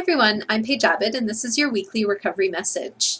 everyone, I'm Paige Abbott and this is your weekly recovery message.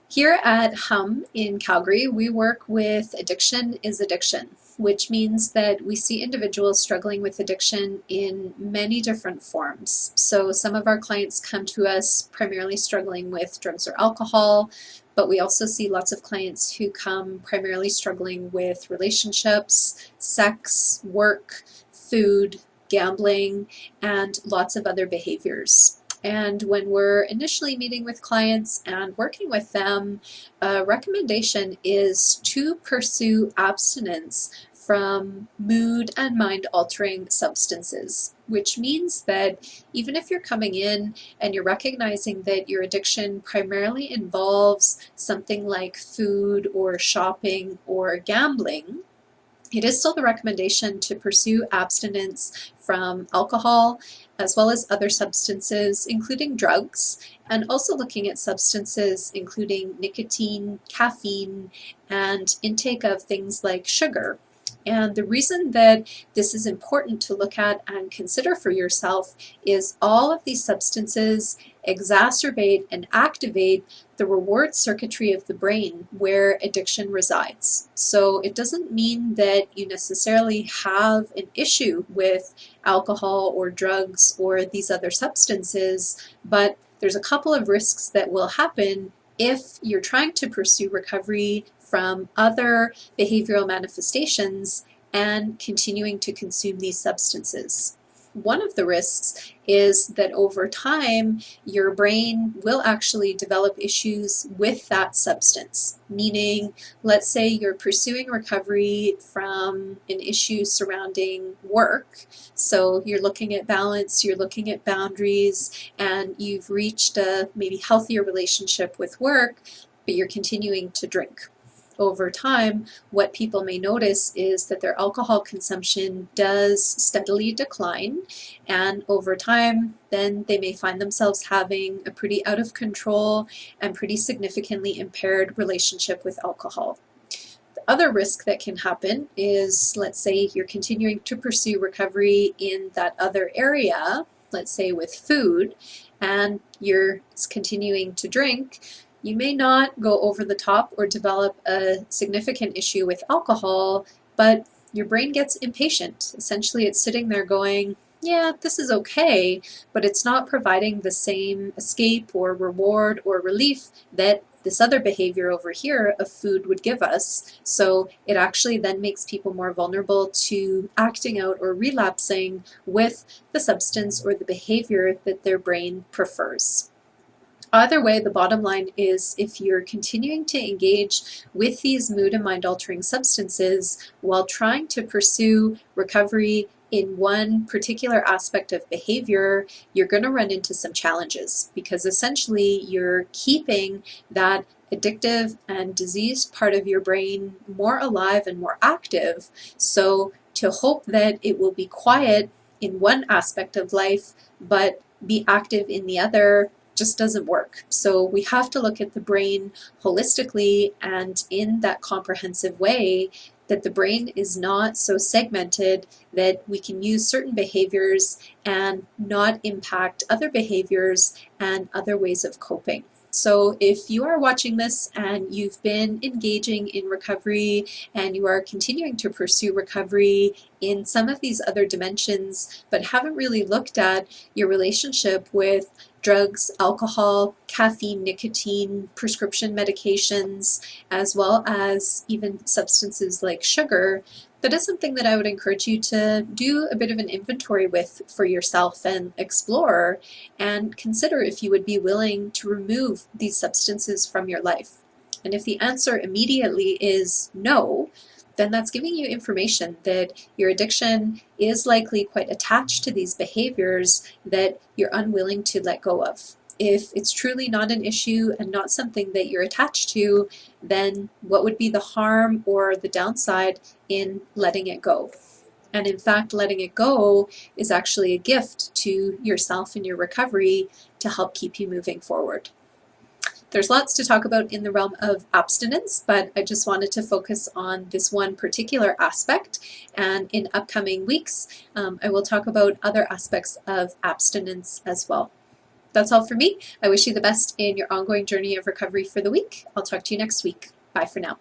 Here at HUM in Calgary, we work with Addiction is Addiction, which means that we see individuals struggling with addiction in many different forms. So some of our clients come to us primarily struggling with drugs or alcohol, but we also see lots of clients who come primarily struggling with relationships, sex, work, food, gambling, and lots of other behaviors. And when we're initially meeting with clients and working with them, a recommendation is to pursue abstinence from mood and mind-altering substances, which means that even if you're coming in and you're recognizing that your addiction primarily involves something like food or shopping or gambling, it is still the recommendation to pursue abstinence from alcohol as well as other substances, including drugs, and also looking at substances including nicotine, caffeine, and intake of things like sugar. And the reason that this is important to look at and consider for yourself is all of these substances exacerbate and activate the reward circuitry of the brain where addiction resides. So it doesn't mean that you necessarily have an issue with alcohol or drugs or these other substances, but there's a couple of risks that will happen if you're trying to pursue recovery from other behavioral manifestations and continuing to consume these substances. One of the risks is that over time, your brain will actually develop issues with that substance. Meaning, let's say you're pursuing recovery from an issue surrounding work. So you're looking at balance, you're looking at boundaries, and you've reached a maybe healthier relationship with work, but you're continuing to drink. Over time, what people may notice is that their alcohol consumption does steadily decline, and over time, then they may find themselves having a pretty out of control and pretty significantly impaired relationship with alcohol. The other risk that can happen is, let's say you're continuing to pursue recovery in that other area, let's say with food, and you're continuing to drink. You may not go over the top or develop a significant issue with alcohol, but your brain gets impatient. Essentially, it's sitting there going, yeah, this is okay, but it's not providing the same escape or reward or relief that this other behavior over here of food would give us. So it actually then makes people more vulnerable to acting out or relapsing with the substance or the behavior that their brain prefers. Either way, the bottom line is if you're continuing to engage with these mood and mind-altering substances while trying to pursue recovery in one particular aspect of behavior, you're going to run into some challenges because essentially you're keeping that addictive and diseased part of your brain more alive and more active. So to hope that it will be quiet in one aspect of life but be active in the other just doesn't work. So we have to look at the brain holistically and in that comprehensive way, that the brain is not so segmented that we can use certain behaviors and not impact other behaviors and other ways of coping. So if you are watching this and you've been engaging in recovery and you are continuing to pursue recovery in some of these other dimensions, but haven't really looked at your relationship with drugs, alcohol, caffeine, nicotine, prescription medications, as well as even substances like sugar, that is something that I would encourage you to do a bit of an inventory with for yourself and explore and consider if you would be willing to remove these substances from your life. And if the answer immediately is no, then that's giving you information that your addiction is likely quite attached to these behaviors that you're unwilling to let go of. If it's truly not an issue and not something that you're attached to, then what would be the harm or the downside in letting it go? And in fact, letting it go is actually a gift to yourself and your recovery to help keep you moving forward. There's lots to talk about in the realm of abstinence, but I just wanted to focus on this one particular aspect. And in upcoming weeks, I will talk about other aspects of abstinence as well. That's all for me. I wish you the best in your ongoing journey of recovery for the week. I'll talk to you next week. Bye for now.